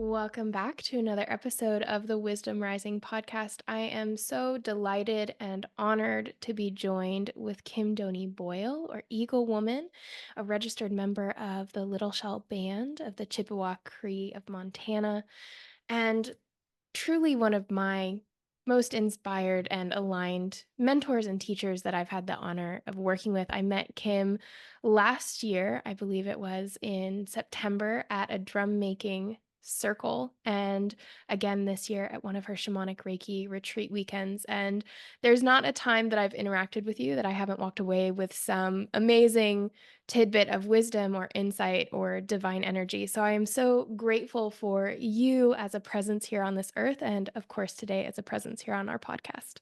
Welcome back to another episode of the Wisdom Rising podcast. I am so delighted and honored to be joined with Kim Doni Boyle, or Eagle Woman, a registered member of the Little Shell Band of the Chippewa Cree of Montana, and truly one of my most inspired and aligned mentors and teachers that I've had the honor of working with. I met Kim last year, I believe it was in September, at a drum making circle, and again this year at one of her shamanic Reiki retreat weekends. And there's not a time that I've interacted with you that I haven't walked away with some amazing tidbit of wisdom or insight or divine energy. So I am so grateful for you as a presence here on this earth, and of course, today as a presence here on our podcast.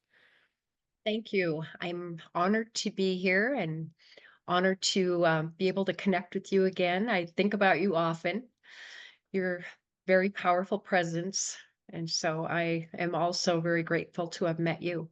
Thank you. I'm honored to be here and honored to be able to connect with you again. I think about you often. You're a very powerful presence. And so I am also very grateful to have met you.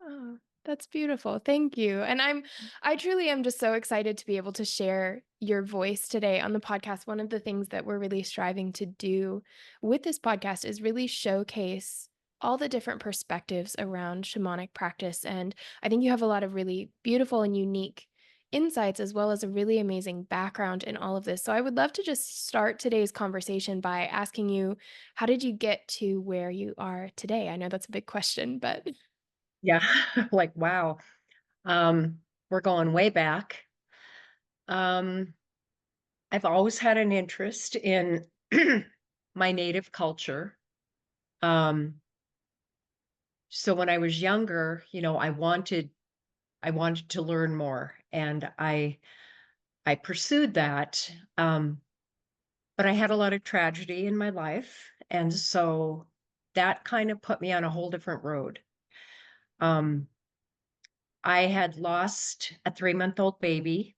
Oh, that's beautiful. Thank you. And I truly am just so excited to be able to share your voice today on the podcast. One of the things that we're really striving to do with this podcast is really showcase all the different perspectives around shamanic practice. And I think you have a lot of really beautiful and unique insights, as well as a really amazing background in all of this. So I would love to just start today's conversation by asking you, how did you get to where you are today? I know that's a big question, but Yeah, like, wow. Um, we're going way back. Um, I've always had an interest in my native culture. Um, so when I was younger, I wanted to learn more, and I pursued that. But I had a lot of tragedy in my life, and so that kind of put me on a whole different road. Um, I had lost a 3-month-old baby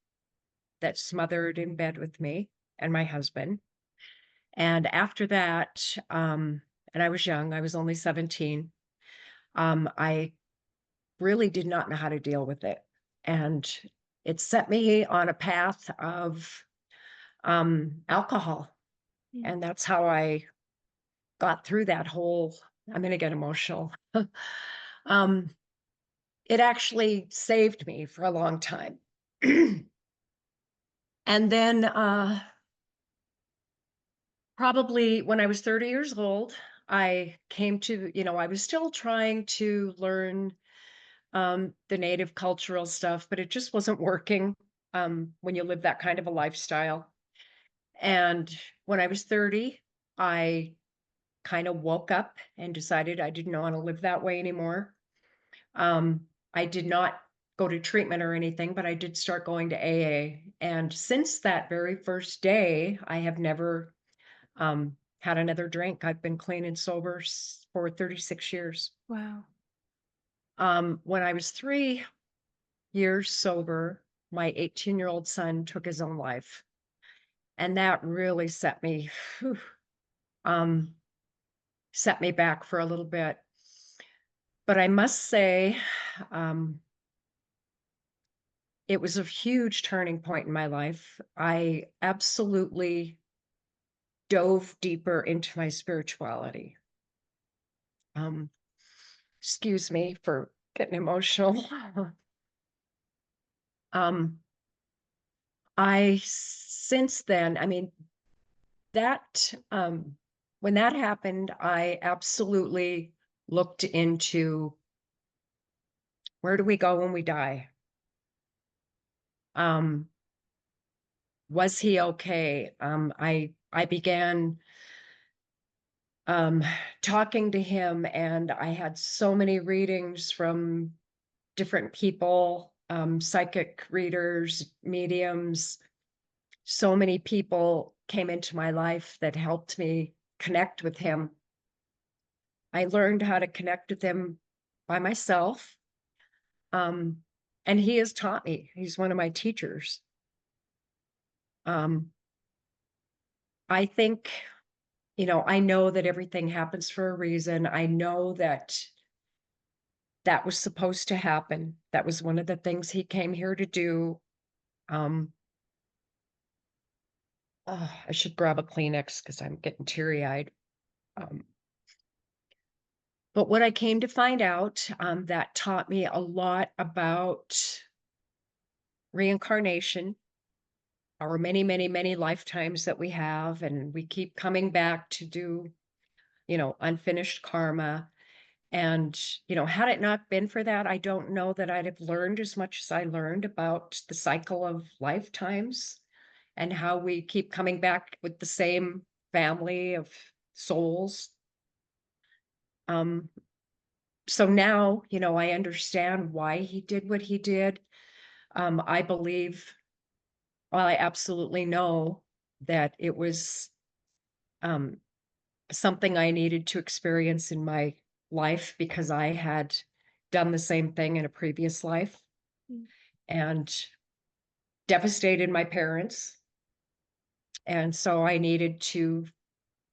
that smothered in bed with me and my husband. And after that, and I was young, I was only 17, I really did not know how to deal with it. And it set me on a path of alcohol. Mm. And that's how I got through that whole. I'm gonna get emotional. Um, it actually saved me for a long time. And then, probably when I was 30 years old, I came to, I was still trying to learn, the native cultural stuff, but it just wasn't working, when you live that kind of a lifestyle. And when I was 30, I kind of woke up and decided I didn't want to live that way anymore. I did not go to treatment or anything, but I did start going to AA. And since that very first day, I have never had another drink. I've been clean and sober for 36 years. Wow. When I was 3 years sober, my 18-year-old son took his own life. And that really whew, um, set me back for a little bit. But I must say, um, it was a huge turning point in my life. I absolutely dove deeper into my spirituality. Um, excuse me for getting emotional. um, since then, I mean, that, when that happened, I absolutely looked into where do we go when we die? Um, was he okay? I began um, talking to him, and I had so many readings from different people, psychic readers, mediums. So many people came into my life that helped me connect with him. I learned how to connect with him by myself. Um, and he has taught me. He's one of my teachers. Um, I think, I know that everything happens for a reason. I know that that was supposed to happen. That was one of the things he came here to do. Um, I should grab a Kleenex because I'm getting teary-eyed. Um, but what I came to find out, that taught me a lot about reincarnation, our many, many, many lifetimes that we have, and we keep coming back to do, unfinished karma. And, had it not been for that, I don't know that I'd have learned as much as I learned about the cycle of lifetimes and how we keep coming back with the same family of souls. Um, so now, I understand why he did what he did. I believe, well, I absolutely know that it was um, something I needed to experience in my life because I had done the same thing in a previous life Mm, and devastated my parents. And so I needed to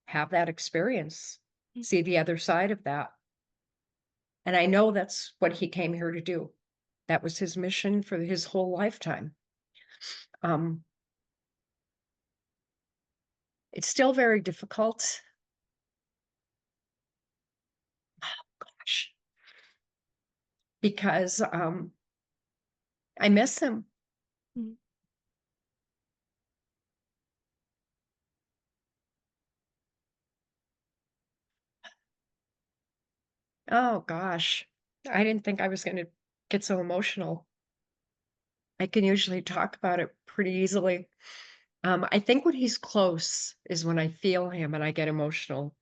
have that experience, mm. see the other side of that. And I know that's what he came here to do. That was his mission for his whole lifetime. Um, it's still very difficult. Gosh, because I miss him. Mm. Oh gosh, I didn't think I was going to get so emotional. I can usually talk about it pretty easily. I think when he's close is when I feel him and I get emotional.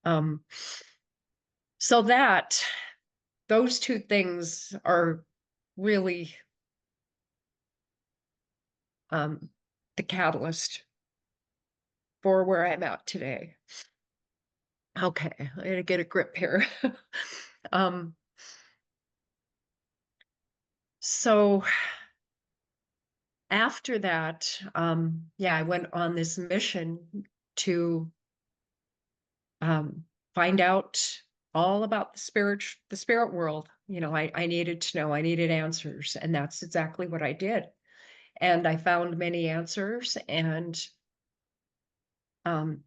Um, so those two things are really um, the catalyst for where I'm at today. Okay, I gotta get a grip here. um, so after that, yeah, I went on this mission to um, find out all about the spirit world. I needed to know, I needed answers, and that's exactly what I did. And I found many answers, and um,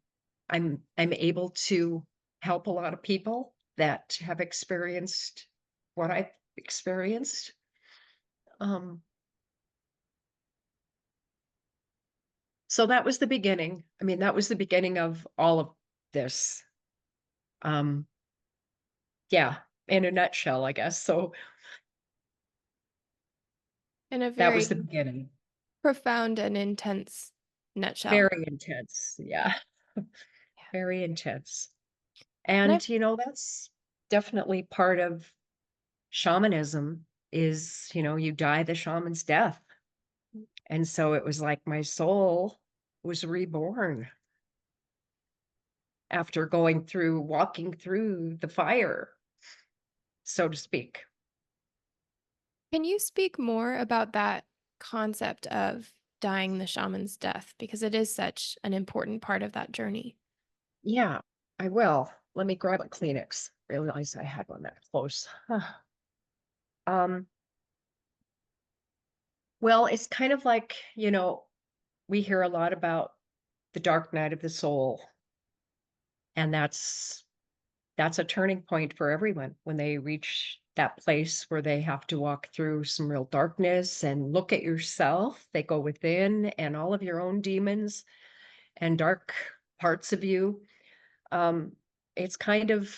I'm able to help a lot of people that have experienced what I've experienced. Um, so that was the beginning. I mean, that was the beginning of all of this. Um, yeah, in a nutshell, I guess. So In a that was very the beginning. profound and intense nutshell. Very intense. Yeah, Yeah. very intense. And I And, that's definitely part of shamanism is, you die the shaman's death. And so it was like my soul was reborn after walking through the fire, so to speak. Can you speak more about that concept of dying the shaman's death? Because it is such an important part of that journey. Yeah, I will. Let me grab a Kleenex. Realize I had one that close. um, well, it's kind of like, we hear a lot about the dark night of the soul, and that's a turning point for everyone when they reach that place where they have to walk through some real darkness and look at yourself. They go within and all of your own demons and dark parts of you. Um, it's kind of,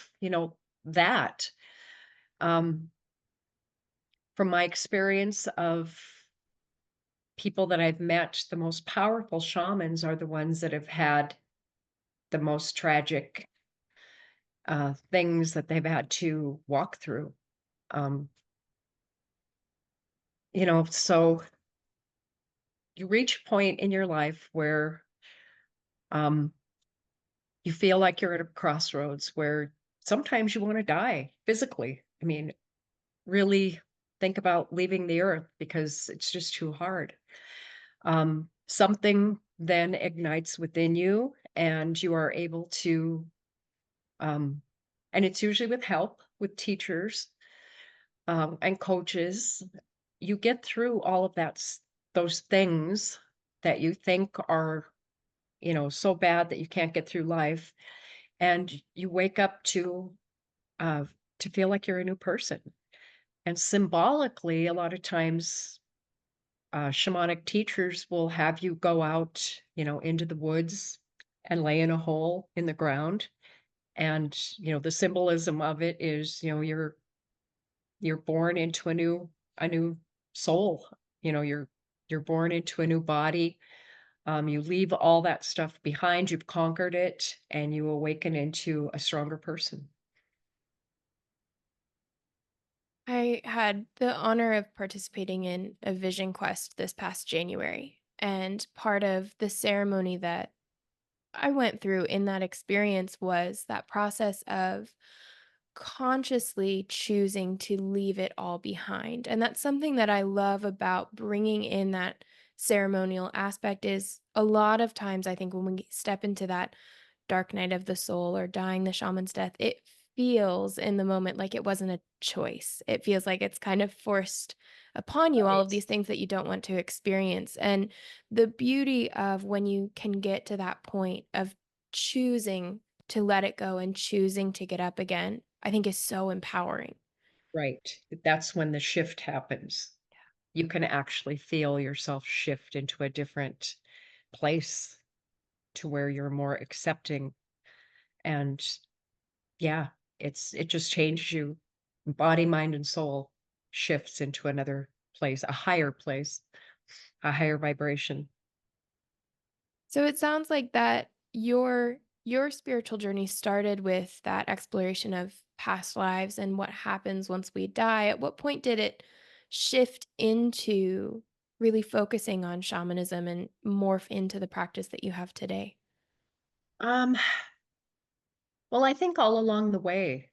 that. Um, from my experience of people that I've met, the most powerful shamans are the ones that have had the most tragic things that they've had to walk through. Um, so you reach a point in your life where um, you feel like you're at a crossroads where sometimes you want to die physically. I mean, really think about leaving the earth because it's just too hard. Something then ignites within you, and you are able to, um, and it's usually with help with teachers and coaches. You get through all of those things that you think are so bad that you can't get through life. and you wake up uh, to feel like you're a new person. And symbolically, a lot of times, shamanic teachers will have you go out, into the woods and lay in a hole in the ground. And, the symbolism of it is, you're born into a new soul. You're born into a new body. You leave all that stuff behind, you've conquered it, and you awaken into a stronger person. I had the honor of participating in a vision quest this past January. And part of the ceremony that I went through in that experience was that process of consciously choosing to leave it all behind. And that's something that I love about bringing in that ceremonial aspect is a lot of times I think when we step into that dark night of the soul or dying the shaman's death, it feels in the moment like it wasn't a choice. It feels like it's kind of forced upon you all of Right. these things that you don't want to experience. And the beauty of when you can get to that point of choosing to let it go and choosing to get up again, I think is so empowering. Right. That's when the shift happens. You can actually feel yourself shift into a different place to where you're more accepting. And yeah, it just changes you. Body, mind, and soul shifts into another place, a higher vibration. So it sounds like that your spiritual journey started with that exploration of past lives and what happens once we die. At what point did it shift into really focusing on shamanism and morph into the practice that you have today? Um, well, I think all along the way,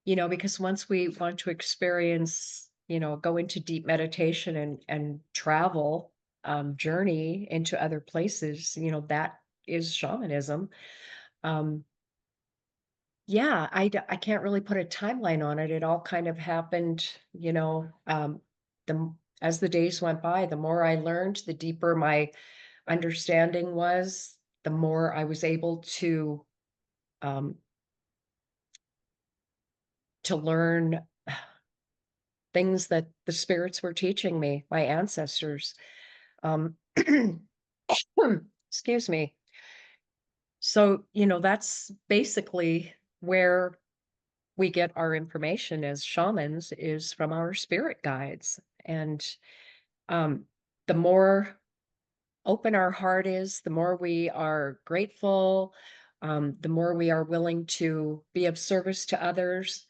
because once we want to experience, go into deep meditation and travel, journey into other places, that is shamanism. Um, yeah, I can't really put a timeline on it. It all kind of happened, as the days went by, the more I learned, the deeper my understanding was, the more I was able um, to learn things that the spirits were teaching me, my ancestors. Um, excuse me. So, that's basically where we get our information as shamans is from our spirit guides. And um, the more open our heart is, the more we are grateful, the more we are willing to be of service to others,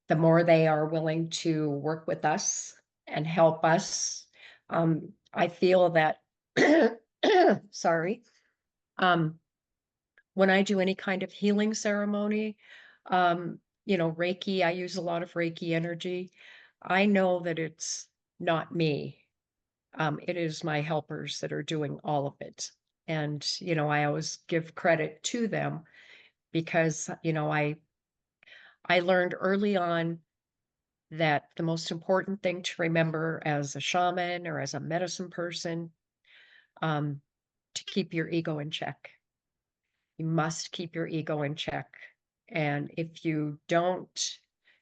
the more they are willing to work with us and help us. I feel that, sorry, um, when I do any kind of healing ceremony, Reiki, I use a lot of Reiki energy. I know that it's not me. It is my helpers that are doing all of it. And, I always give credit to them because, I learned early on that the most important thing to remember as a shaman or as a medicine person, um, to keep your ego in check. You must keep your ego in check. And if you don't,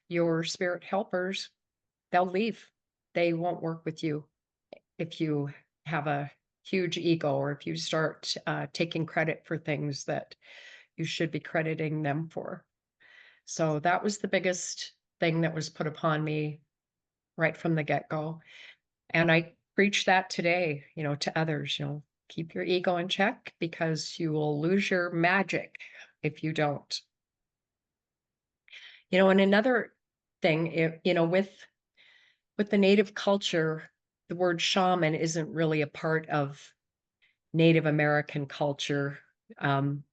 your spirit helpers, they'll leave. They won't work with you if you have a huge ego or if you start taking credit for things that you should be crediting them for. So that was the biggest thing that was put upon me right from the get go. And I preach that today, to others, keep your ego in check because you will lose your magic if you don't. And another thing, with the native culture, the word shaman isn't really a part of Native American culture. Um,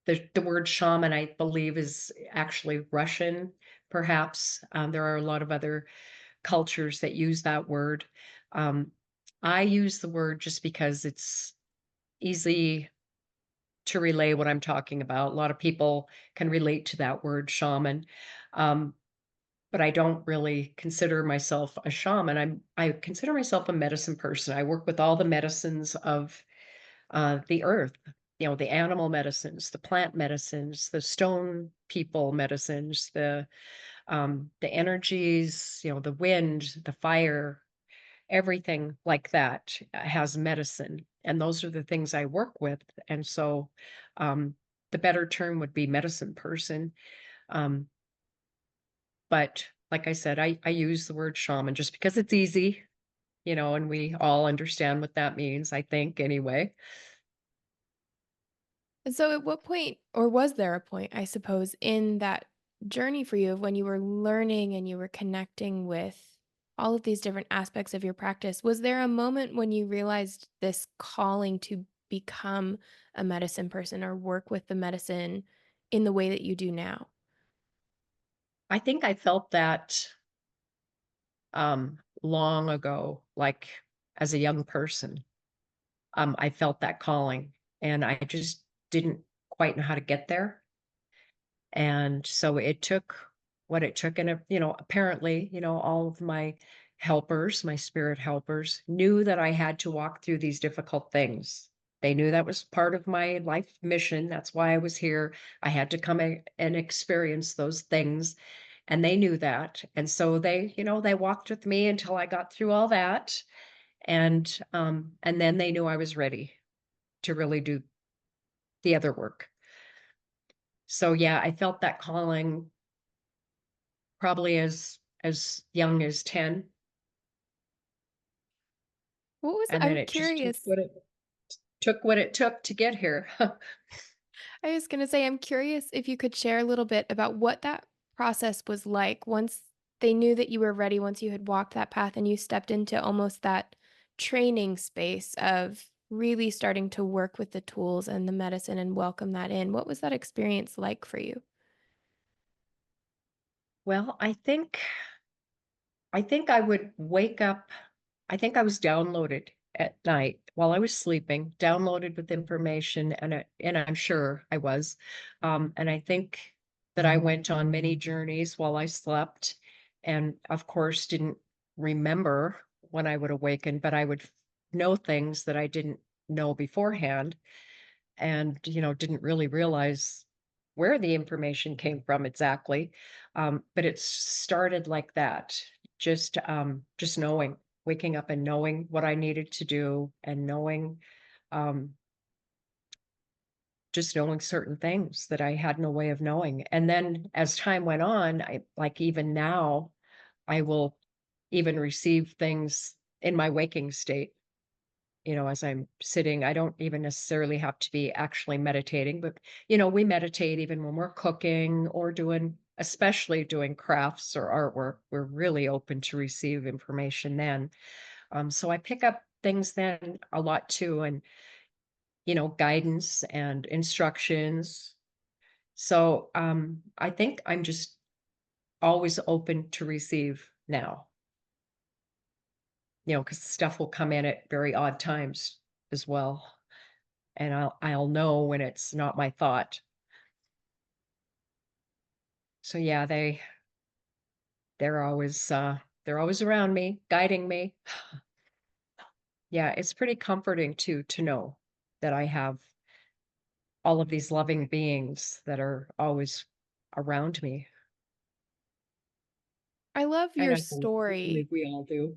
the word shaman, I believe, is actually Russian, perhaps. There are a lot of other cultures that use that word. Um, I use the word just because it's easy to relay what I'm talking about. A lot of people can relate to that word shaman. Um, but I don't really consider myself a shaman. I consider myself a medicine person. I work with all the medicines of the earth. the animal medicines, the plant medicines, the stone people medicines, the energies, the wind, the fire, everything like that has medicine. And those are the things I work with. And so um, the better term would be medicine person. Um, but like I said, I use the word shaman just because it's easy, and we all understand what that means, I think, anyway. And so at what point, or was there a point, I suppose, in that journey for you of when you were learning and you were connecting with all of these different aspects of your practice? Was there a moment when you realized this calling to become a medicine person or work with the medicine in the way that you do now? I think I felt that long ago, like as a young person. I felt that calling and I just didn't quite know how to get there. And so it took what it took. And, apparently, all of my helpers, my spirit helpers, knew that I had to walk through these difficult things. They knew that was part of my life mission. That's why I was here. I had to come and experience those things. And they knew that. And so they walked with me until I got through all that. And then they knew I was ready to really do the other work. So yeah, I felt that calling probably as young as 10, What was and then I'm it just took curious. what it took to get here. I was gonna say, I'm curious if you could share a little bit about what that process was like once they knew that you were ready, once you had walked that path and you stepped into almost that training space of really starting to work with the tools and the medicine and welcome that in. What was that experience like for you? Well, I think I would wake up. I think I was downloaded at night while I was sleeping, downloaded with information, and I'm sure I was. And I think that I went on many journeys while I slept, and of course didn't remember when I would awaken, but I would know things that I didn't know beforehand, and didn't really realize where the information came from exactly. But it started like that, just knowing, waking up and knowing what I needed to do, and um, just knowing certain things that I had no way of knowing. And then as time went on, I like even now, I will even receive things in my waking state. As I'm sitting, I don't even necessarily have to be actually meditating, but, we meditate even when we're cooking or especially doing crafts or artwork. We're really open to receive information then. So I pick up things then a lot too, and, guidance and instructions. So I think I'm just always open to receive now, because stuff will come in at very odd times as well. And I'll know when it's not my thought. So yeah, they're always around me, guiding me. Yeah, it's pretty comforting to know that I have all of these loving beings that are always around me. I love And your I story. believe we all do.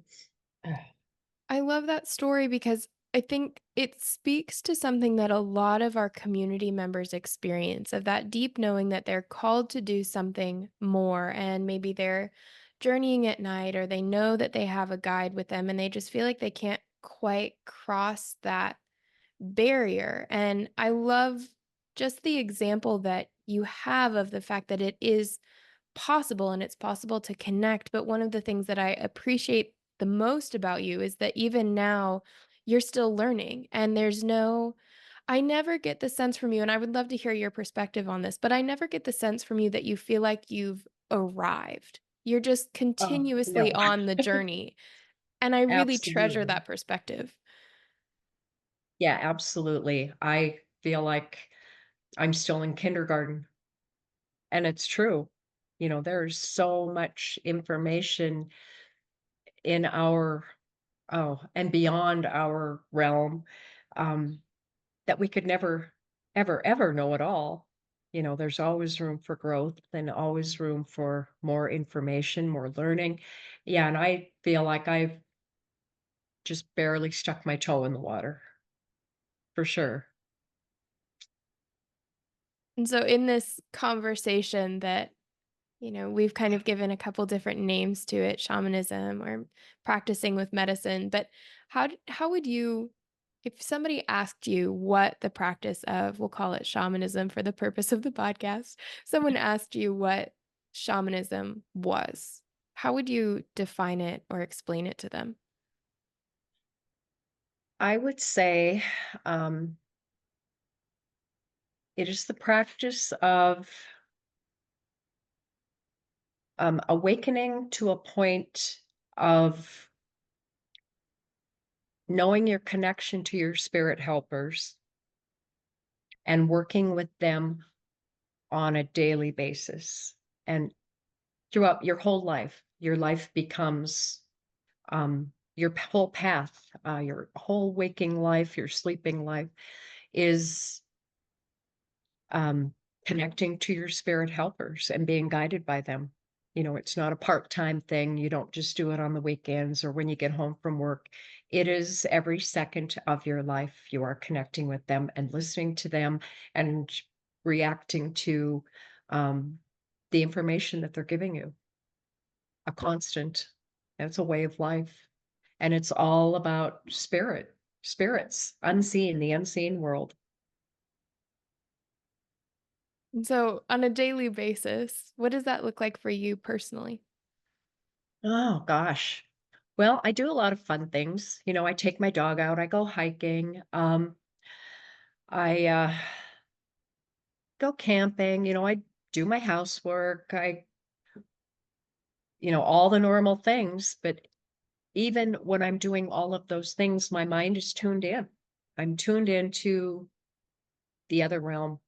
I love that story because I think it speaks to something that a lot of our community members experience of that deep knowing that they're called to do something more and maybe they're journeying at night or they know that they have a guide with them and they just feel like they can't quite cross that barrier. And I love just the example that you have of the fact that it is possible and it's possible to connect. But one of the things that I appreciate the most about you is that even now you're still learning and I never get the sense from you, and I would love to hear your perspective on this, but I never get the sense from you that you feel like you've arrived. You're just Oh, continuously no. on the journey. And I really treasure Absolutely. that perspective. Yeah, absolutely. I feel like I'm still in kindergarten, and it's true. There's so much information in our and beyond our realm, um, that we could never. ever know it all. There's always room for growth and always room for more information, more learning. Yeah, and I feel like I've just barely stuck my toe in the water, for sure. And so in this conversation that, we've kind of given a couple different names to it, shamanism or practicing with medicine, but how would you, if somebody asked you what the practice of, we'll call it shamanism for the purpose of the podcast, someone asked you what shamanism was, how would you define it or explain it to them? I would say, um, it is the practice of, awakening to a point of knowing your connection to your spirit helpers and working with them on a daily basis. And throughout your life becomes your whole path, your whole waking life, your sleeping life is um, connecting to your spirit helpers and being guided by them. It's not a part-time thing. You don't just do it on the weekends or when you get home from work. It is every second of your life. You are connecting with them and listening to them and reacting to um, the information that they're giving you. A constant. It's a way of life. And it's all about spirits, unseen, the unseen world. And so on a daily basis, what does that look like for you personally? Oh gosh. Well, I do a lot of fun things. I take my dog out, I go hiking, I go camping, I do my housework, all the normal things, but even when I'm doing all of those things, my mind is tuned in. I'm tuned into the other realm.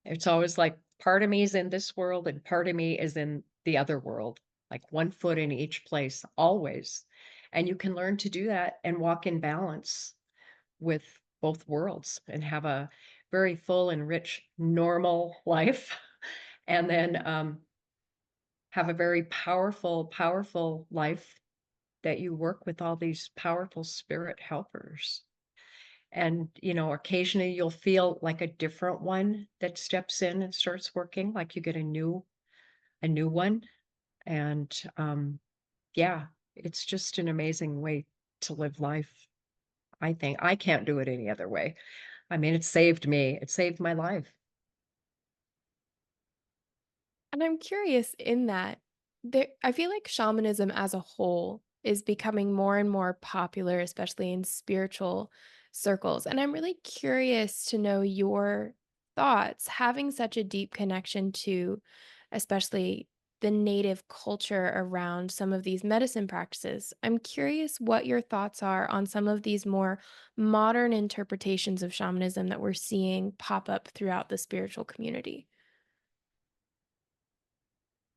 It's always like part of me is in this world and part of me is in the other world, like one foot in each place, always. And you can learn to do that and walk in balance with both worlds and have a very full and rich, normal life. And then have a very powerful life that you work with all these powerful spirit helpers. And, occasionally you'll feel like a different one that steps in and starts working, like you get a new one. And yeah, it's just an amazing way to live life. I think I can't do it any other way. I mean, it saved me. It saved my life. And I'm curious in that I feel like shamanism as a whole is becoming more and more popular, especially in spiritual circles. And I'm really curious to know your thoughts, having such a deep connection to, especially the native culture around some of these medicine practices. I'm curious what your thoughts are on some of these more modern interpretations of shamanism that we're seeing pop up throughout the spiritual community.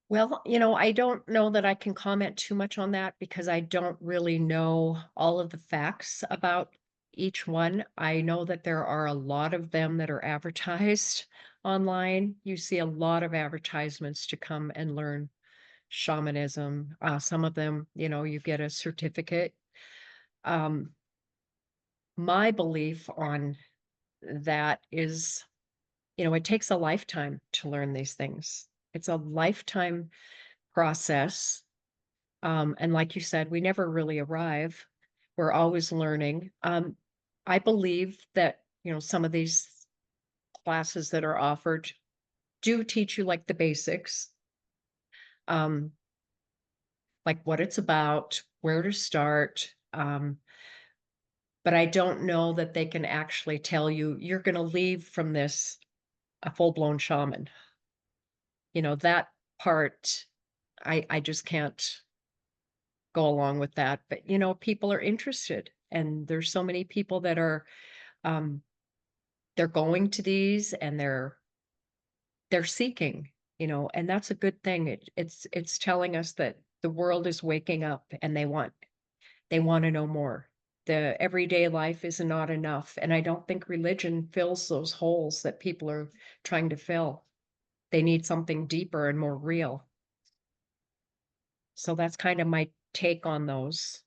Well, I don't know that I can comment too much on that because I don't really know all of the facts about each one. I know that there are a lot of them that are advertised online. You see a lot of advertisements to come and learn shamanism. Some of them, you get a certificate. Um, my belief on that is, it takes a lifetime to learn these things. It's a lifetime process. And like you said, we never really arrive. We're always learning. I believe that, some of these classes that are offered do teach you like the basics, um, like what it's about, where to start. But I don't know that they can actually tell you you're going to leave from this a full-blown shaman. That part, I just can't go along with that. But, people are interested, and there's so many people that are, um, they're going to these and they're seeking, and that's a good thing. It's telling us that the world is waking up and they want to know more. the everyday life is not enough, and I don't think religion fills those holes that people are trying to fill. They need something deeper and more real. So that's kind of my take on those.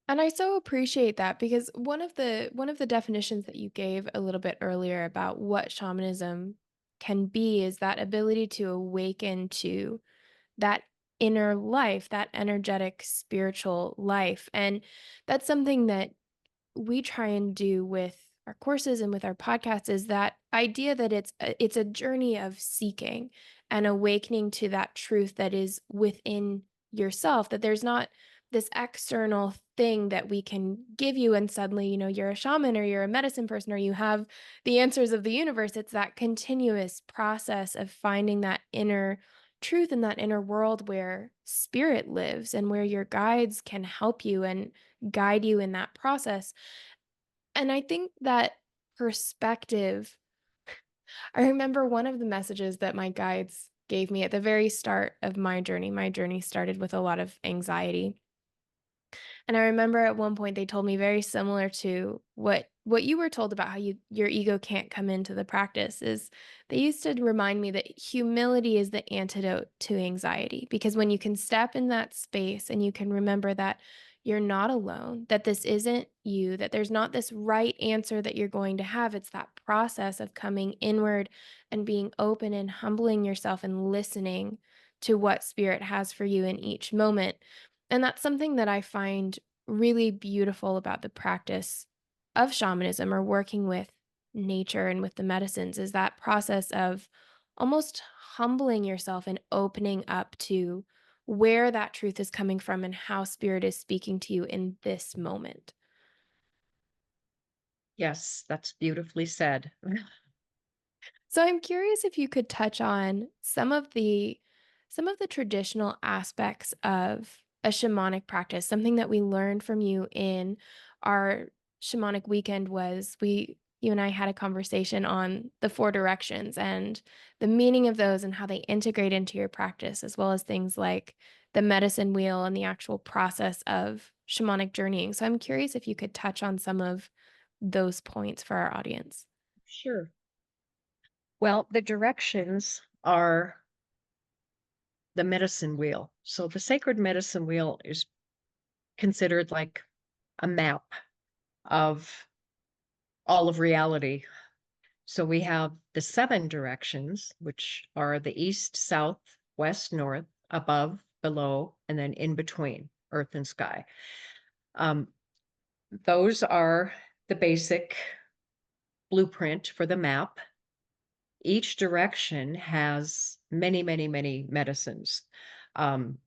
And I so appreciate that because one of the definitions that you gave a little bit earlier about what shamanism can be is that ability to awaken to that inner life, that energetic spiritual life. And that's something that we try and do with our courses and with our podcasts is that idea that it's a journey of seeking and awakening to that truth that is within yourself, that there's not this external thing that we can give you and suddenly, you're a shaman or you're a medicine person or you have the answers of the universe. It's that continuous process of finding that inner truth in that inner world where spirit lives and where your guides can help you and guide you in that process. And I think that perspective, I remember one of the messages that my guides gave me at the very start of my journey. My journey started with a lot of anxiety. And I remember at one point they told me very similar to what you were told about how your ego can't come into the practice is they used to remind me that humility is the antidote to anxiety because when you can step in that space and you can remember that you're not alone, that this isn't you, that there's not this right answer that you're going to have. It's that process of coming inward and being open and humbling yourself and listening to what spirit has for you in each moment. And that's something that I find really beautiful about the practice of shamanism or working with nature and with the medicines is that process of almost humbling yourself and opening up to where that truth is coming from and how spirit is speaking to you in this moment. Yes, that's beautifully said. So I'm curious if you could touch on some of the traditional aspects of a shamanic practice. Something that we learned from you in our shamanic weekend was you and I had a conversation on the four directions and the meaning of those and how they integrate into your practice, as well as things like the medicine wheel and the actual process of shamanic journeying. So I'm curious if you could touch on some of those points for our audience. Sure. Well, the directions are the medicine wheel. So the sacred medicine wheel is considered like a map of all of reality. So we have the seven directions, which are the east, south, west, north, above, below, and then in between, earth and sky. Um, those are the basic blueprint for the map. Each direction has many, many, many medicines. Um,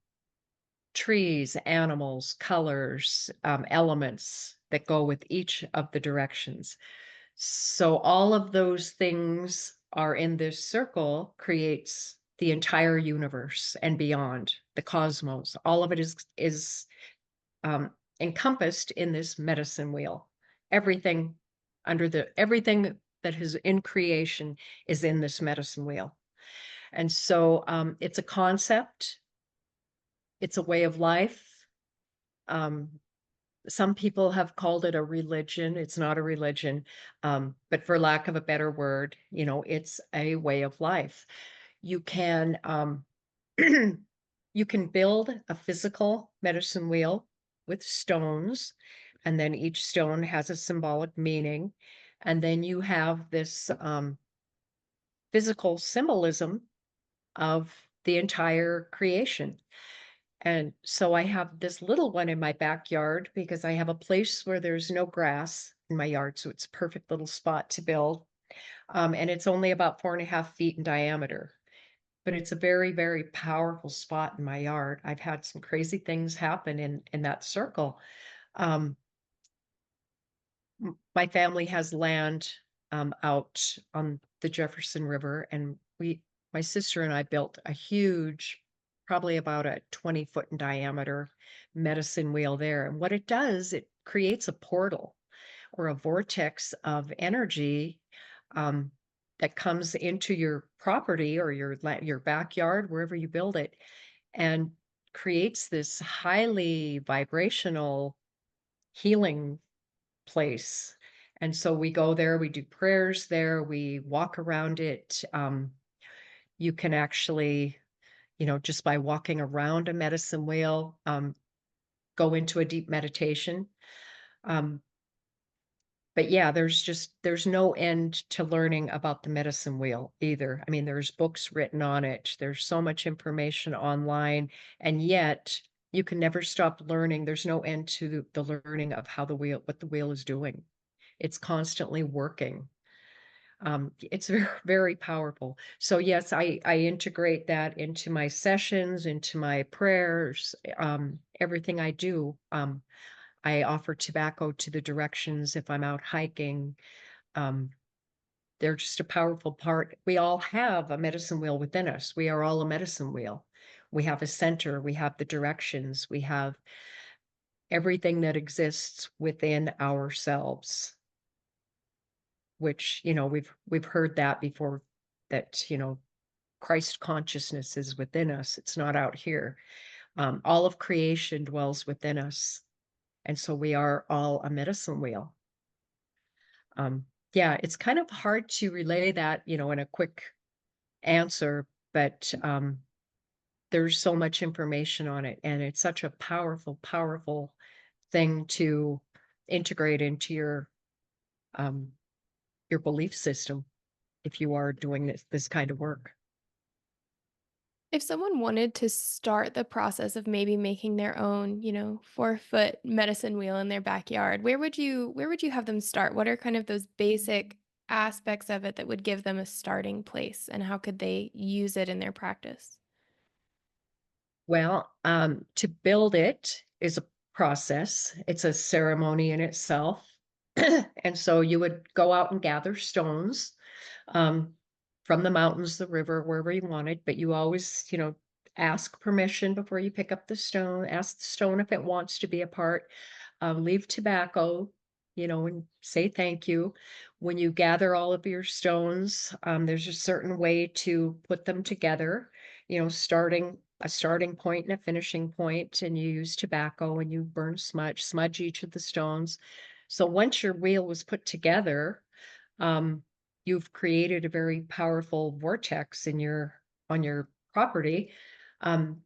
trees, animals, colors, elements that go with each of the directions. So all of those things are in this circle creates the entire universe and beyond the cosmos. All of it is encompassed in this medicine wheel. Everything everything that is in creation is in this medicine wheel. And so it's a concept, it's a way of life. Um, some people have called it a religion. It's not a religion, but for lack of a better word, it's a way of life. You can you can build a physical medicine wheel with stones, and then each stone has a symbolic meaning, and then you have this physical symbolism of the entire creation. And so I have this little one in my backyard because I have a place where there's no grass in my yard. So it's a perfect little spot to build. And it's only about 4.5 feet in diameter, but it's a very, very powerful spot in my yard. I've had some crazy things happen in that circle. Um, my family has land out on the Jefferson River, and my sister and I built a huge, probably about a 20-foot in diameter medicine wheel there. And what it does, it creates a portal or a vortex of energy um, that comes into your property or your backyard, wherever you build it, and creates this highly vibrational healing place. And so we go there, we do prayers there, we walk around it. You can actually, just by walking around a medicine wheel, go into a deep meditation. Um, but yeah, there's no end to learning about the medicine wheel either. I mean, there's books written on it. There's so much information online, and yet you can never stop learning. There's no end to the learning of what the wheel is doing. It's constantly working. It's very, very powerful. So yes, I integrate that into my sessions, into my prayers, everything I do. I offer tobacco to the directions if I'm out hiking. Um, they're just a powerful part. We all have a medicine wheel within us. We are all a medicine wheel. We have a center, we have the directions, we have everything that exists within ourselves, which, we've heard that before, that, Christ consciousness is within us. It's not out here. All of creation dwells within us. And so we are all a medicine wheel. Um, yeah, it's kind of hard to relay that, in a quick answer, but there's so much information on it, and it's such a powerful, powerful thing to integrate into um, your belief system if you are doing this kind of work. If someone wanted to start the process of maybe making their own, 4-foot medicine wheel in their backyard, where would you have them start? What are kind of those basic aspects of it that would give them a starting place, and how could they use it in their practice? Well, to build it is a process. It's a ceremony in itself. And so you would go out and gather stones um, from the mountains, the river, wherever you wanted, but you always, ask permission before you pick up the stone, ask the stone if it wants to be a part, leave tobacco, and say thank you. When you gather all of your stones, there's a certain way to put them together, starting a starting point and a finishing point, and you use tobacco and you burn smudge each of the stones. So once your wheel was put together, um, you've created a very powerful vortex on your property. Um,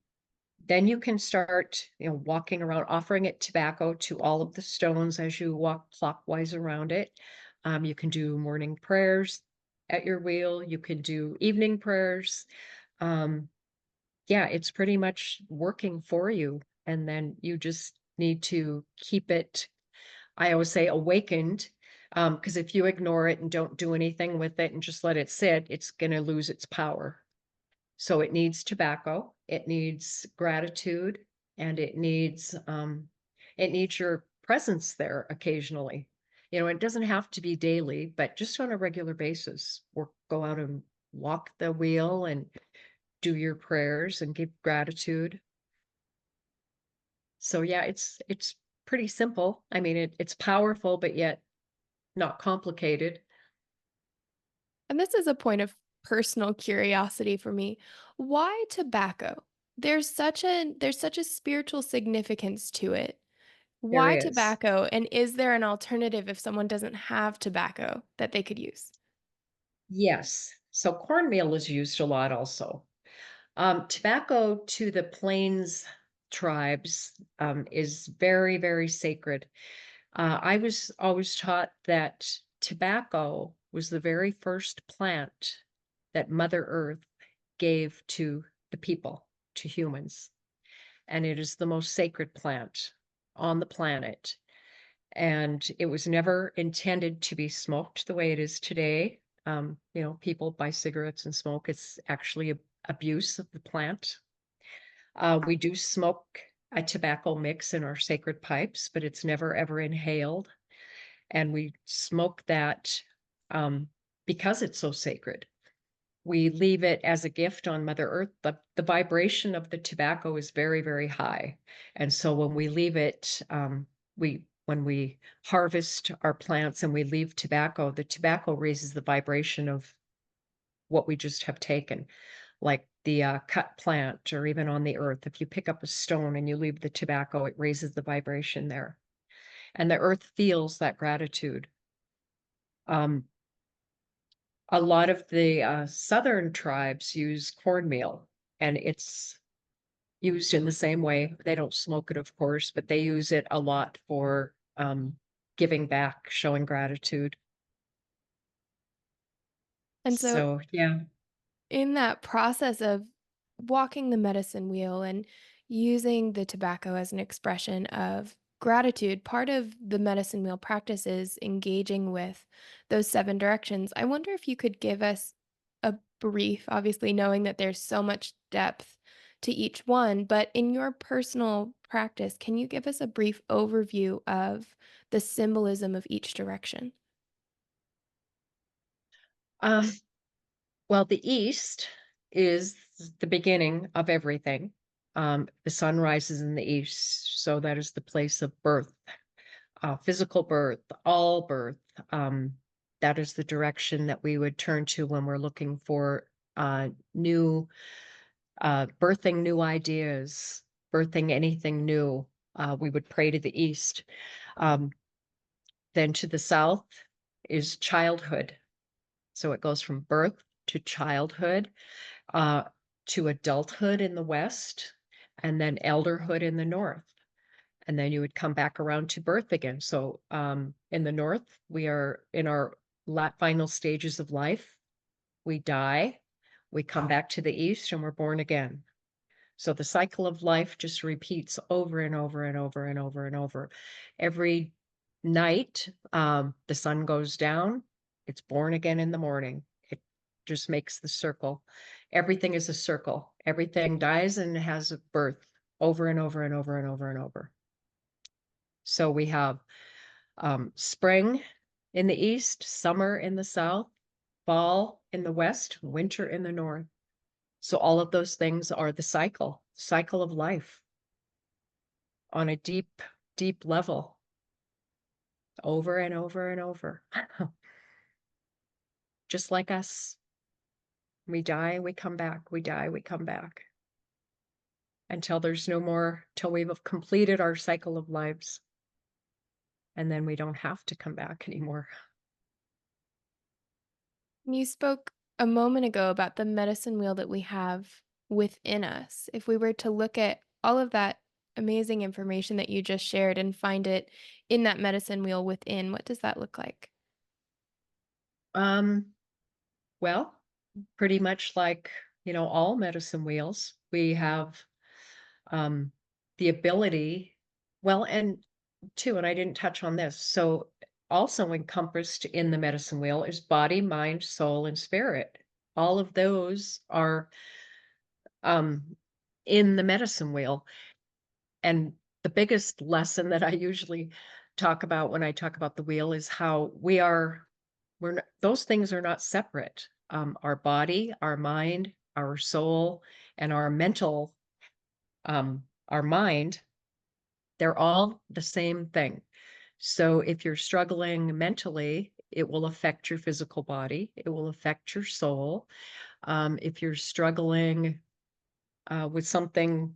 then you can start, walking around, offering it tobacco to all of the stones as you walk clockwise around it. You can do morning prayers at your wheel. You can do evening prayers. Um, yeah, it's pretty much working for you. And then you just need to keep it, I always say, awakened. Because if you ignore it and don't do anything with it and just let it sit, it's going to lose its power. So it needs tobacco, it needs gratitude, and it needs your presence there occasionally. It doesn't have to be daily, but just on a regular basis, or go out and walk the wheel and do your prayers and give gratitude. So yeah, it's pretty simple. I mean, it's powerful, but yet not complicated. And this is a point of personal curiosity for me. Why tobacco? There's such a spiritual significance to it. There Why is. tobacco? And is there an alternative if someone doesn't have tobacco that they could use? Yes. So cornmeal is used a lot also. Tobacco to the Plains tribes is very, very sacred. I was always taught that tobacco was the very first plant that Mother Earth gave to the people, to humans. And it is the most sacred plant on the planet. And it was never intended to be smoked the way it is today. People buy cigarettes and smoke. It's actually abuse of the plant. We do smoke a tobacco mix in our sacred pipes, but it's never ever inhaled. And we smoke that um, because it's so sacred. We leave it as a gift on Mother Earth. The vibration of the tobacco is very, very high. And so when we leave it, when we harvest our plants and we leave tobacco, the tobacco raises the vibration of what we just have taken, like the cut plant, or even on the earth. If you pick up a stone and you leave the tobacco, it raises the vibration there. and the earth feels that gratitude. Um, a lot of the southern tribes use cornmeal, and it's used in the same way. They don't smoke it, of course, but they use it a lot for giving back, showing gratitude. And so, So, yeah. in that process of walking the medicine wheel and using the tobacco as an expression of gratitude, part of the medicine wheel practice is engaging with those seven directions. I wonder if you could give us a brief, obviously, knowing that there's so much depth to each one, but in your personal practice, can you give us a brief overview of the symbolism of each direction? Um, well, the East is the beginning of everything. The sun rises in the East, so that is the place of birth, physical birth, all birth. Um, that is the direction that we would turn to when we're looking for new, birthing new ideas, birthing anything new. We would pray to the East. Um, then to the South is childhood. So it goes from birth to childhood, uh, to adulthood in the West, and then elderhood in the North. And then you would come back around to birth again. So in the North, we are in our final stages of life. We die, we come back to the East, and we're born again. So the cycle of life just repeats over and over and over and over and over. Every night, the sun goes down, it's born again in the morning. It just makes the circle. Everything is a circle. Everything dies and has a birth over and over and over and over and over. So we have spring in the east, summer in the south, fall in the west, winter in the north. So all of those things are the cycle of life on a deep, deep level, over and over and over. Just like us, we die, we come back, we die, we come back until there's no more, till we've completed our cycle of lives. And then we don't have to come back anymore. You spoke a moment ago about the medicine wheel that we have within us. If we were to look at all of that amazing information that you just shared and find it in that medicine wheel within, what does that look like? Um, well, pretty much like, all medicine wheels, we have um, the ability, well, and two, and I didn't touch on this. So also encompassed in the medicine wheel is body, mind, soul, and spirit. All of those are um, in the medicine wheel. And the biggest lesson that I usually talk about when I talk about the wheel is how we're not, those things are not separate. Our body, our mind, our soul, and our mental, our mind, they're all the same thing. So if you're struggling mentally, it will affect your physical body. It will affect your soul. If you're struggling with something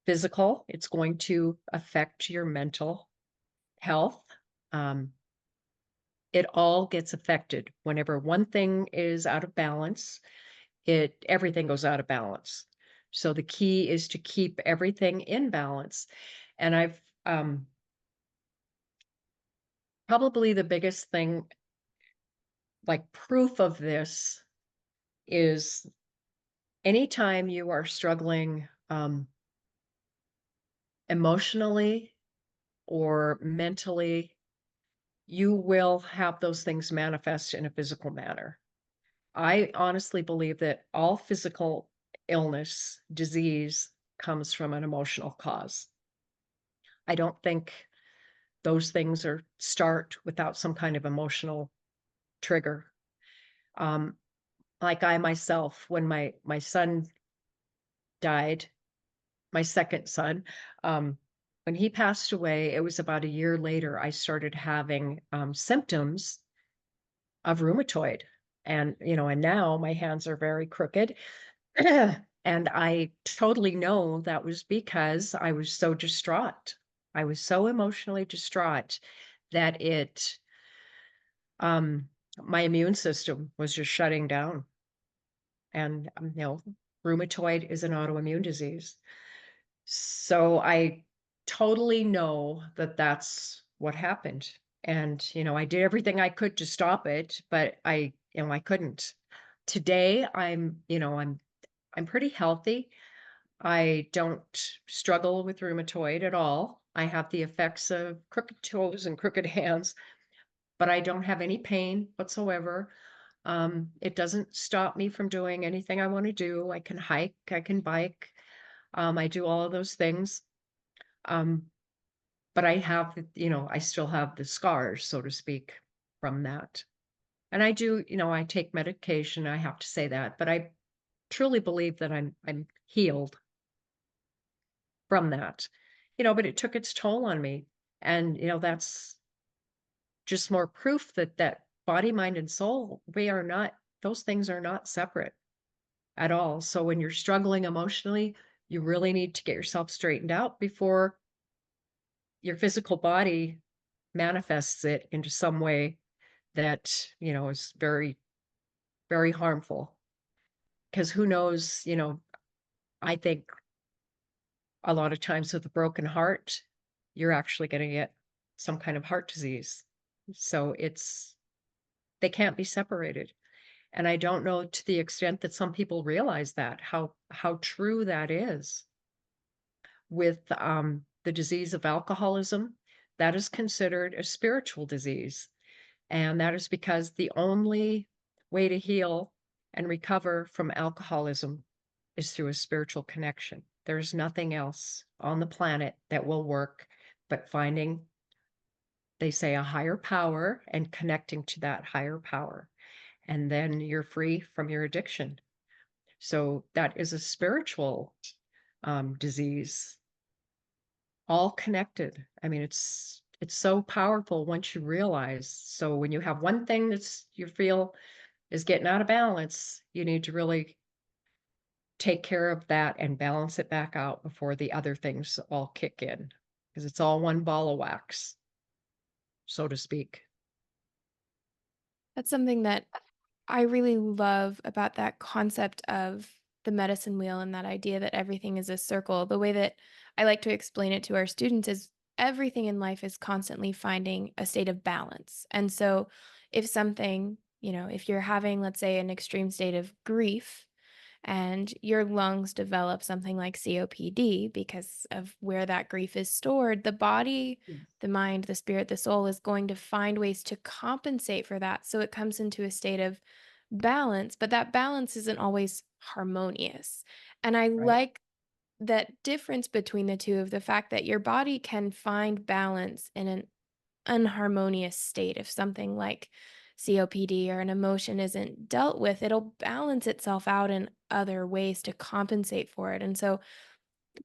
physical, it's going to affect your mental health. Um, it all gets affected whenever one thing is out of balance. Everything goes out of balance. So the key is to keep everything in balance. And I've probably the biggest thing, like proof of this, is anytime you are struggling emotionally or mentally, you will have those things manifest in a physical manner. I honestly believe that all physical illness, disease comes from an emotional cause. I don't think those things start without some kind of emotional trigger. Um, like I myself, when my son died, my second son, when he passed away, it was about a year later, I started having symptoms of rheumatoid. And now my hands are very crooked. And I totally know that was because I was so distraught. I was so emotionally distraught that um, my immune system was just shutting down. And, rheumatoid is an autoimmune disease. So I totally know that that's what happened. And, I did everything I could to stop it, but I couldn't. Today, I'm pretty healthy. I don't struggle with rheumatoid at all. I have the effects of crooked toes and crooked hands, but I don't have any pain whatsoever. It doesn't stop me from doing anything I want to do. I can hike, I can bike. I do all of those things. Um, but I still have the scars, so to speak, from that. And I do, I take medication, I have to say that, but I truly believe that I'm healed from that. But it took its toll on me. And, that's just more proof that body, mind, and soul, those things are not separate at all. So when you're struggling emotionally, you really need to get yourself straightened out before your physical body manifests it into some way that, is very, very harmful. Because who knows, I think a lot of times with a broken heart, you're actually going to get some kind of heart disease. So they can't be separated. And I don't know to the extent that some people realize that, how true that is. With the disease of alcoholism, that is considered a spiritual disease. And that is because the only way to heal and recover from alcoholism is through a spiritual connection. There's nothing else on the planet that will work but finding, they say, a higher power and connecting to that higher power. And then you're free from your addiction. So that is a spiritual disease, all connected. I mean, it's so powerful once you realize. So when you have one thing you feel is getting out of balance, you need to really take care of that and balance it back out before the other things all kick in, because it's all one ball of wax, so to speak. That's something that I really love about that concept of the medicine wheel and that idea that everything is a circle. The way that I like to explain it to our students is everything in life is constantly finding a state of balance. And so if something, if you're having, let's say, an extreme state of grief, and your lungs develop something like COPD because of where that grief is stored, the body, Yes. the mind, the spirit, the soul is going to find ways to compensate for that. So it comes into a state of balance, but that balance isn't always harmonious. And I Right. like that difference between the two of the fact that your body can find balance in an unharmonious state. If something like COPD or an emotion isn't dealt with, it'll balance itself out in other ways to compensate for it. And so,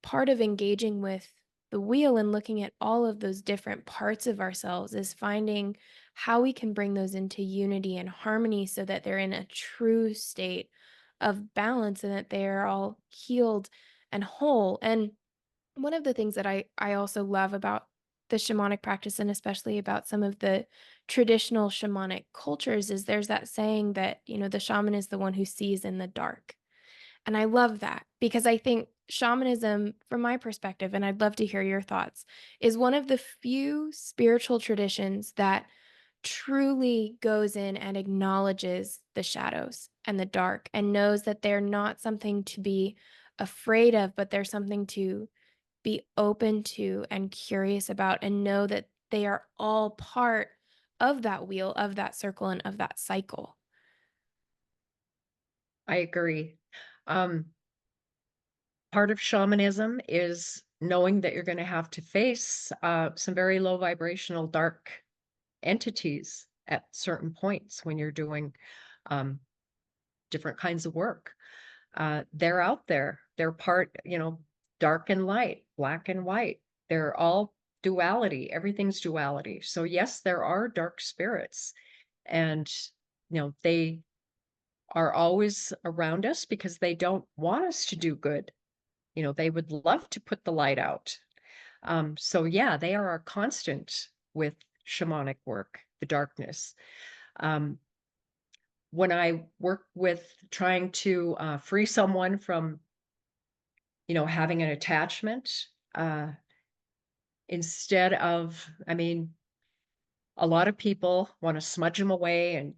part of engaging with the wheel and looking at all of those different parts of ourselves is finding how we can bring those into unity and harmony so that they're in a true state of balance and that they're all healed and whole. And one of the things that I also love about the shamanic practice, and especially about some of the traditional shamanic cultures, is there's that saying that, the shaman is the one who sees in the dark. And I love that because I think shamanism, from my perspective, and I'd love to hear your thoughts, is one of the few spiritual traditions that truly goes in and acknowledges the shadows and the dark and knows that they're not something to be afraid of, but they're something to be open to and curious about and know that they are all part of that wheel, of that circle, and of that cycle. I agree. Um, Part of shamanism is knowing that you're going to have to face some very low vibrational dark entities at certain points when you're doing um, different kinds of work. They're out there. They're part, dark and light, black and white. They're all duality. Everything's duality. So yes, there are dark spirits, and they are always around us because they don't want us to do good. They would love to put the light out. So yeah, they are a constant with shamanic work, the darkness. Um, when I work with trying to free someone from, having an attachment, uh, instead of, I mean, a lot of people want to smudge them away and,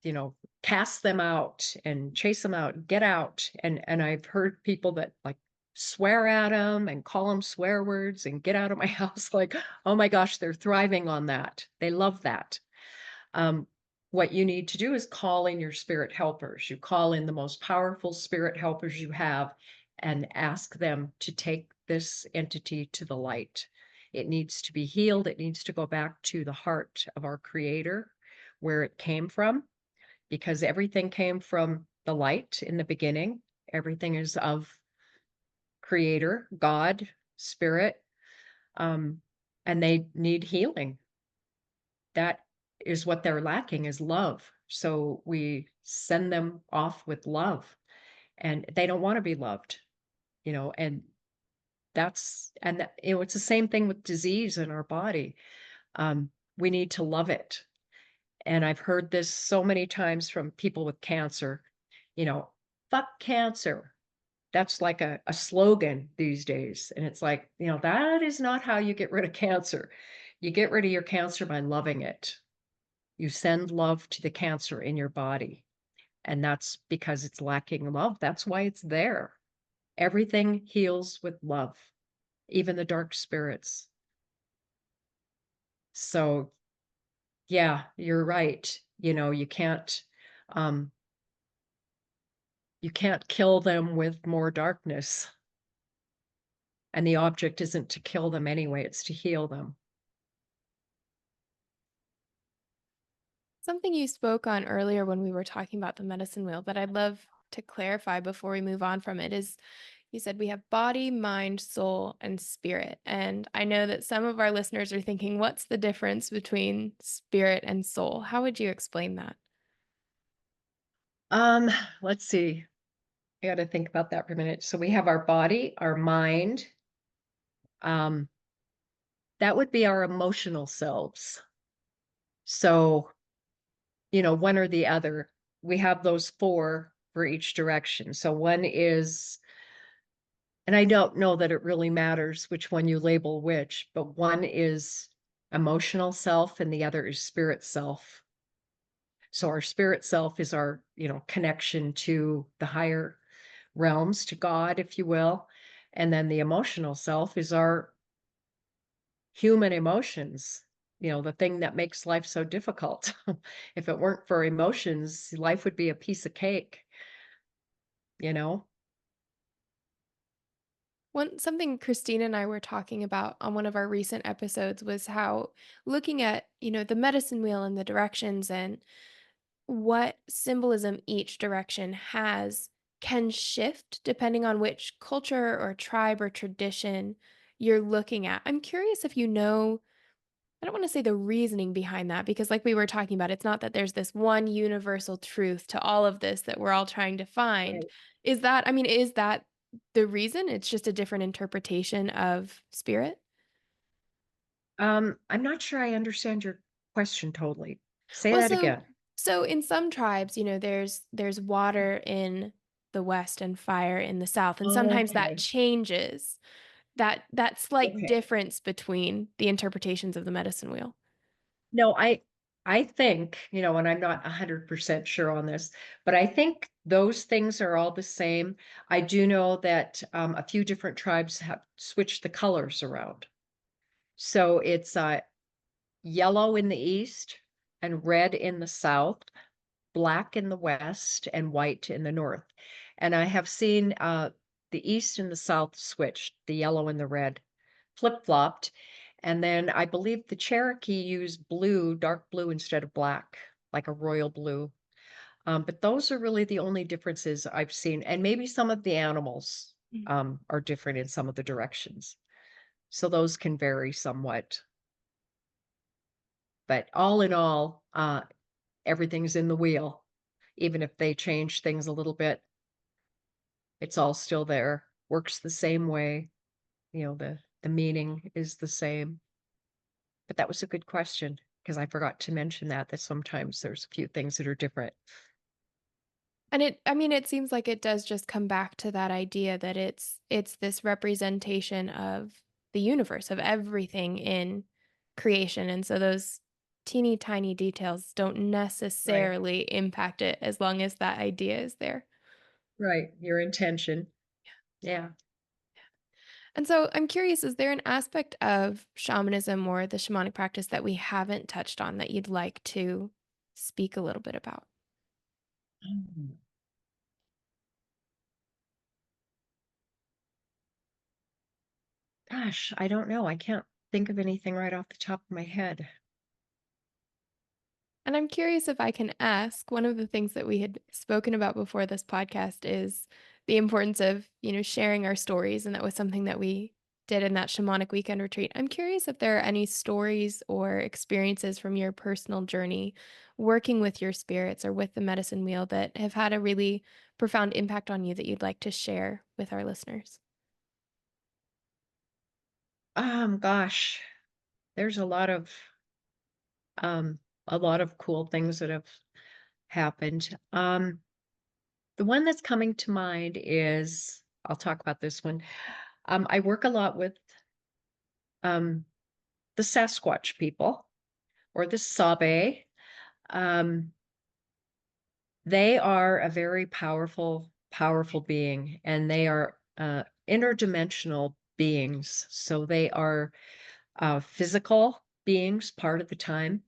you know, cast them out and chase them out, get out. And I've heard people that like swear at them and call them swear words and get out of my house. Like, oh my gosh, they're thriving on that. They love that. Um, what you need to do is call in your spirit helpers. You call in the most powerful spirit helpers you have and ask them to take this entity to the light. It needs to be healed. It needs to go back to the heart of our creator, where it came from, because everything came from the light in the beginning. Everything is of creator, God, spirit, um, and they need healing. That is what they're lacking, is love. So we send them off with love, and they don't want to be loved, and it's the same thing with disease in our body. We need to love it. And I've heard this so many times from people with cancer, you know, fuck cancer. That's like a slogan these days. And it's like, that is not how you get rid of cancer. You get rid of your cancer by loving it. You send love to the cancer in your body. And that's because it's lacking love. That's why it's there. Everything heals with love, even the dark spirits. So, yeah, you're right. Um, you can't kill them with more darkness. And the object isn't to kill them anyway, it's to heal them. Something you spoke on earlier when we were talking about the medicine wheel that I'd love to clarify before we move on from it is you said we have body, mind, soul, and spirit. And I know that some of our listeners are thinking, what's the difference between spirit and soul? How would you explain that? Um, let's see. I got to think about that for a minute. So we have our body, our mind. Um, that would be our emotional selves. So, one or the other. We have those four for each direction. So one is, and I don't know that it really matters which one you label which, but one is emotional self and the other is spirit self. So our spirit self is our, connection to the higher realms, to God, if you will. And then the emotional self is our human emotions, the thing that makes life so difficult. If it weren't for emotions, life would be a piece of cake, you know? One something Christine and I were talking about on one of our recent episodes was how looking at, the medicine wheel and the directions and what symbolism each direction has can shift depending on which culture or tribe or tradition you're looking at. I'm curious if you know, I don't want to say the reasoning behind that because, like we were talking about, it's not that there's this one universal truth to all of this that we're all trying to find. Right. Is that the reason? It's just a different interpretation of spirit? I'm not sure I understand your question totally. Say Well, that so again. so in some tribes, there's water in the west and fire in the south, and sometimes that Okay. changes that slight Okay. difference between the interpretations of the medicine wheel. No, I think, and I'm not 100% sure on this, but I think those things are all the same. I do know that a few different tribes have switched the colors around. So it's yellow in the east and red in the south, black in the west, and white in the north. And I have seen the east and the south switched, the yellow and the red flip-flopped. And then I believe the Cherokee used blue, dark blue instead of black, like a royal blue. But those are really the only differences I've seen. And maybe some of the animals are different in some of the directions. So those can vary somewhat. But all in all, everything's in the wheel. Even if they change things a little bit, it's all still there. Works the same way. The the meaning is the same. But that was a good question because I forgot to mention that sometimes there's a few things that are different. And I mean, it seems like it does just come back to that idea that it's this representation of the universe, of everything in creation. And so those teeny tiny details don't Right. necessarily impact it as long as that idea is there. Right. Your intention. Yeah. And so I'm curious, is there an aspect of shamanism or the shamanic practice that we haven't touched on that you'd like to speak a little bit about? Mm. Gosh, I don't know. I can't think of anything right off the top of my head. And I'm curious if I can ask, one of the things that we had spoken about before this podcast is the importance of, sharing our stories. And that was something that we did in that shamanic weekend retreat. I'm curious if there are any stories or experiences from your personal journey working with your spirits or with the medicine wheel that have had a really profound impact on you that you'd like to share with our listeners. Gosh, there's um a lot of cool things that have happened. The one that's coming to mind is I'll talk about this one. I work a lot with um the Sasquatch people or the Sabe. Um, they are a very powerful being, and they are interdimensional beings. So they are physical beings part of the time,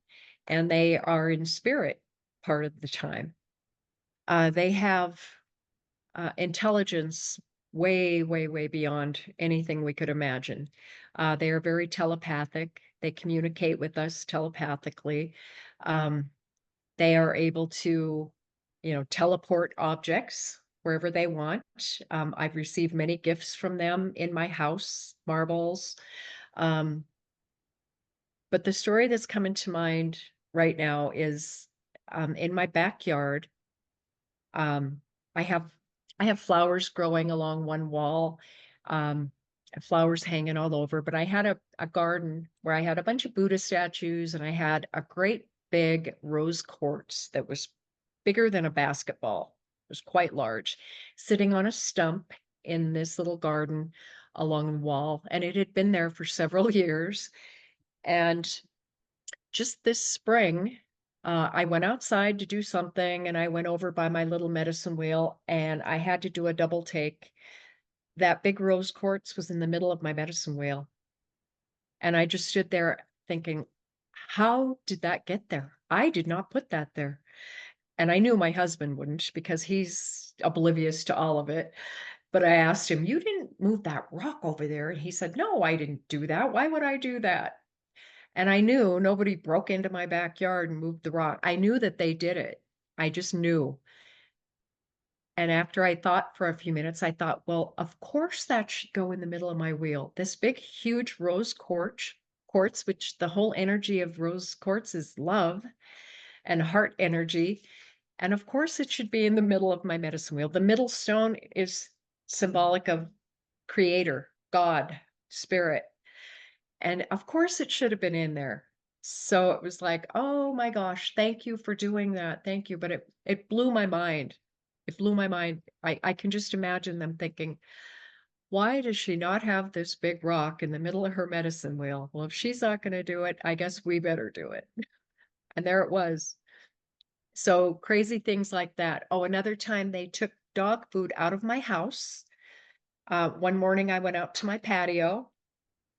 and they are in spirit part of the time. They have intelligence way beyond anything we could imagine. They are very telepathic. They communicate with us telepathically. Um, they are able to, teleport objects wherever they want. I've received many gifts from them in my house, marbles. Um, but the story that's coming to mind right now is in my backyard. Um, I have I have flowers growing along one wall, um, flowers hanging all over, but I had a garden where I had a bunch of Buddha statues and I had a great big rose quartz that was bigger than a basketball. It was quite large, sitting on a stump in this little garden along the wall, and it had been there for several years. And just this spring, I went outside to do something and I went over by my little medicine wheel and I had to do a double take. That big rose quartz was in the middle of my medicine wheel. And I just stood there thinking, how did that get there? I did not put that there. And I knew my husband wouldn't because he's oblivious to all of it. But I asked him, you didn't move that rock over there. And he said, no, I didn't do that. Why would I do that? And I knew nobody broke into my backyard and moved the rock. I knew that they did it. I just knew. And after I thought for a few minutes, I thought, well, of course that should go in the middle of my wheel. This big, huge rose quartz, which the whole energy of rose quartz is love and heart energy. And of course it should be in the middle of my medicine wheel. The middle stone is symbolic of creator, God, spirit. And of course it should have been in there. So it was like, "Oh my gosh, thank you for doing that. Thank you." But it blew my mind. It blew my mind. I can just imagine them thinking, "Why does she not have this big rock in the middle of her medicine wheel? Well, if she's not gonna do it, I guess we better do it." And there it was. So crazy things like that. Oh, another time they took dog food out of my house. One morning I went out to my patio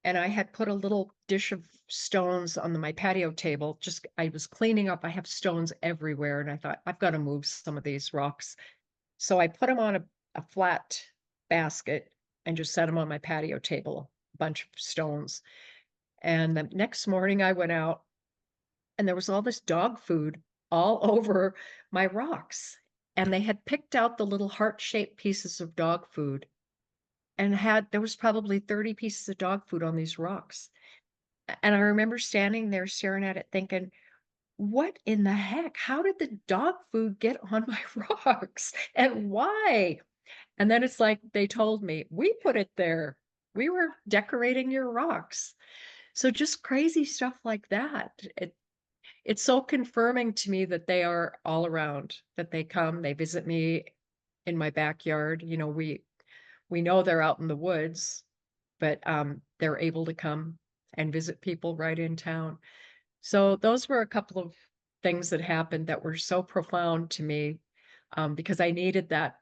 and I had put a little dish of stones on my patio table. Just I was cleaning up. I have stones everywhere, and I thought I've got to move some of these rocks. So I put them on a flat basket and just set them on my patio table, a bunch of stones. And the next morning I went out and there was all this dog food all over my rocks. And they had picked out the little heart-shaped pieces of dog food and there was probably 30 pieces of dog food on these rocks. And I remember standing there staring at it thinking, "What in the heck? How did the dog food get on my rocks, and why?" And then it's like they told me, "We put it there." we were decorating your rocks. So just crazy stuff like that. It's so confirming to me that they are all around, that they come, they visit me in my backyard. We know they're out in the woods, but they're able to come and visit people right in town. So those were a couple of things that happened that were so profound to me, because I needed that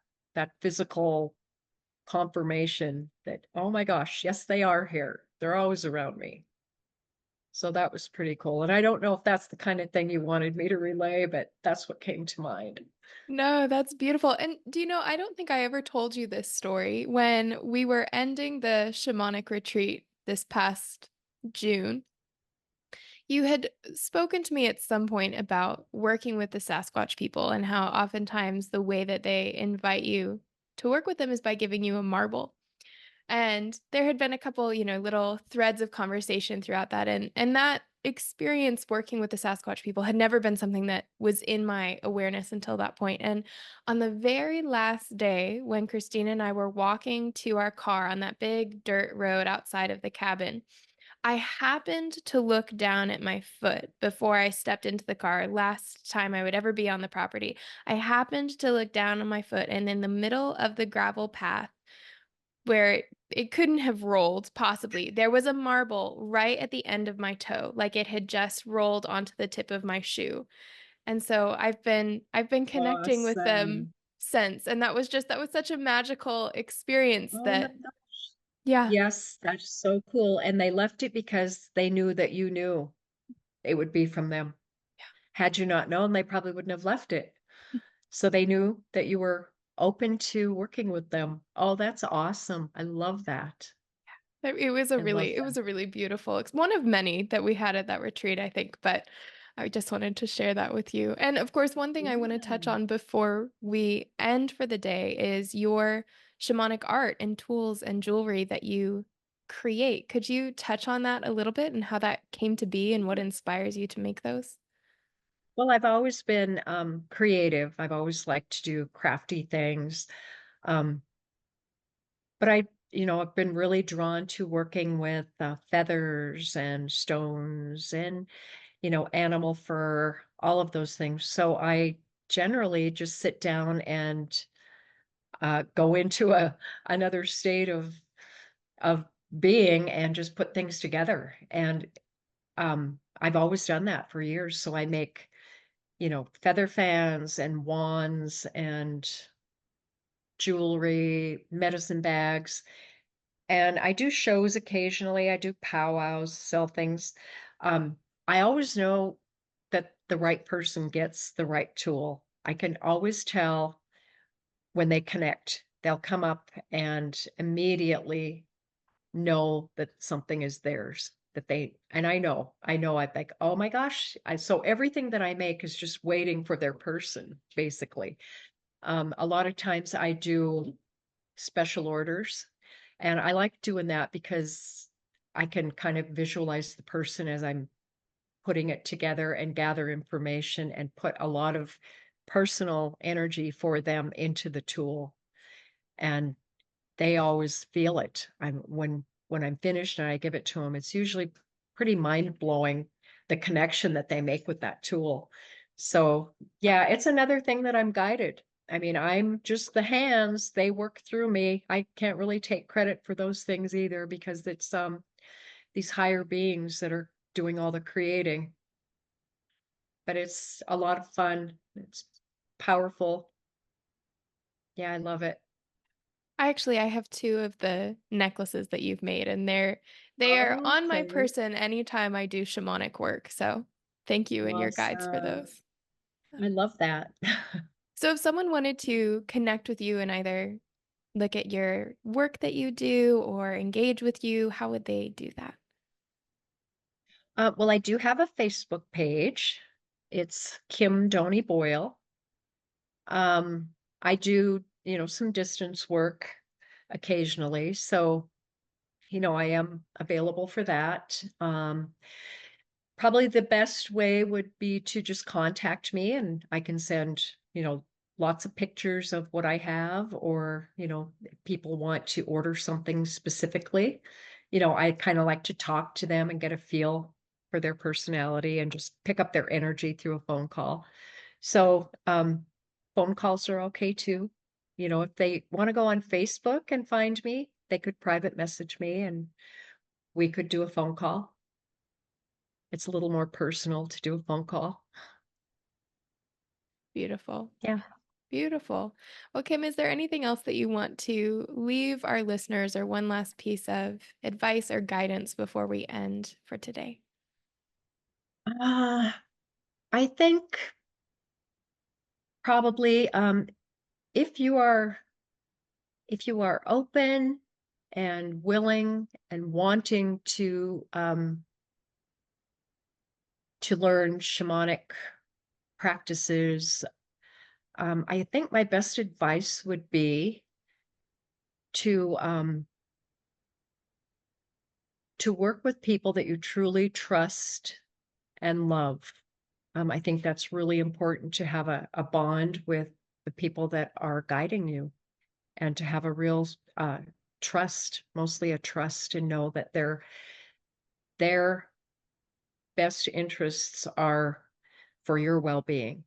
physical confirmation that, oh my gosh, yes, they are here. They're always around me. So that was pretty cool. And I don't know if that's the kind of thing you wanted me to relay, but that's what came to mind. No, that's beautiful. And do you know, I don't think I ever told you this story. When we were ending the shamanic retreat this past June, you had spoken to me at some point about working with the Sasquatch people and how oftentimes the way that they invite you to work with them is by giving you a marble. And there had been a couple, little threads of conversation throughout that. And that experience working with the Sasquatch people had never been something that was in my awareness until that point. And on the very last day, when Christina and I were walking to our car on that big dirt road outside of the cabin, I happened to look down at my foot before I stepped into the car, last time I would ever be on the property. I happened to look down on my foot, and in the middle of the gravel path, where it couldn't have rolled possibly, there was a marble right at the end of my toe, like it had just rolled onto the tip of my shoe. And so I've been connecting with them Awesome. since, and that was such a magical experience Oh my that, God. yeah. Yes, that's so cool. And they left it because they knew that you knew it would be from them. Had you not known, they probably wouldn't have left it. So they knew that you were open to working with them. Oh, that's awesome. I love that. It was a I love really it that. was a really beautiful one of many that we had at that retreat, I think, but I just wanted to share that with you. And of course, one thing I want to touch Yeah. on before we end for the day is your shamanic art and tools and jewelry that you create. Could you touch on that a little bit and how that came to be and what inspires you to make those? Well, I've always been creative. I've always liked to do crafty things. Um, but I've been really drawn to working with feathers and stones and, animal fur, all of those things. So I generally just sit down and go into another state of being and just put things together. And I've always done that for years. So I make, feather fans and wands and jewelry, medicine bags. And I do shows occasionally. I do powwows, sell things. Um, I always know that the right person gets the right tool. I can always tell when they connect. They'll come up and immediately know that something is theirs. And I know, I'm like, oh my gosh. So everything that I make is just waiting for their person, basically. A lot of times I do special orders. And I like doing that because I can kind of visualize the person as I'm putting it together and gather information and put a lot of personal energy for them into the tool. And they always feel it. When I'm finished and I give it to them, it's usually pretty mind-blowing, the connection that they make with that tool. So, yeah, it's another thing that I'm guided. I mean, I'm just the hands, they work through me. I can't really take credit for those things either because it's these higher beings that are doing all the creating. But it's a lot of fun. It's powerful. Yeah, I love it. I have two of the necklaces that you've made, and they are on my Okay. person anytime I do shamanic work. So thank you and your guides for Awesome. those. Yeah. I love that. So if someone wanted to connect with you and either look at your work that you do or engage with you, how would they do that? Well, I do have a Facebook page. It's Kim Doni Boyle. I do, some distance work occasionally. So, I am available for that. Probably the best way would be to just contact me and I can send, lots of pictures of what I have, or, if people want to order something specifically, I kind of like to talk to them and get a feel for their personality and just pick up their energy through a phone call. So, phone calls are okay too. If they want to go on Facebook and find me, they could private message me and we could do a phone call. It's a little more personal to do a phone call. Beautiful. Yeah. Beautiful. Well, Kim, is there anything else that you want to leave our listeners or one last piece of advice or guidance before we end for today? Uh, I think probably if you are if you are open and willing and wanting to learn shamanic practices, I think my best advice would be to to work with people that you truly trust and love. I think that's really important to have a bond with the people that are guiding you, and to have a real trust, mostly a trust, and know that their best interests are for your well-being.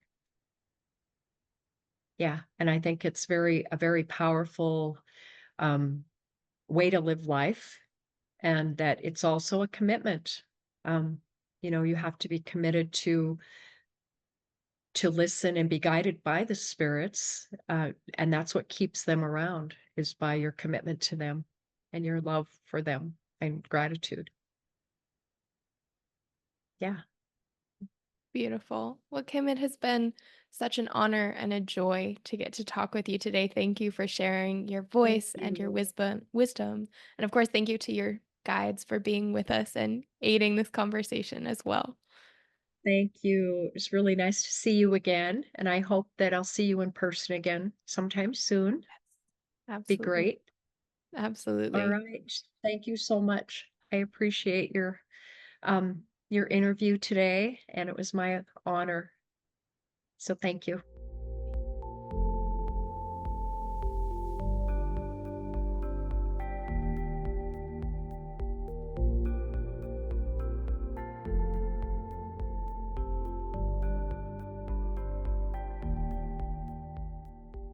Yeah, and I think it's a very powerful um, way to live life, and that it's also a commitment. Um, you have to be committed to listen and be guided by the spirits, and that's what keeps them around, is by your commitment to them and your love for them and gratitude. Yeah. Beautiful. Well, Kim, it has been such an honor and a joy to get to talk with you today. Thank you for sharing your Thank voice and your you. wisdom. And of course, thank you to your guides for being with us and aiding this conversation as well. Thank you. It's really nice to see you again, and I hope that I'll see you in person again sometime soon. Be Absolutely. great. All Absolutely. right. Thank you so much. I appreciate your interview today, and it was my honor. So thank you.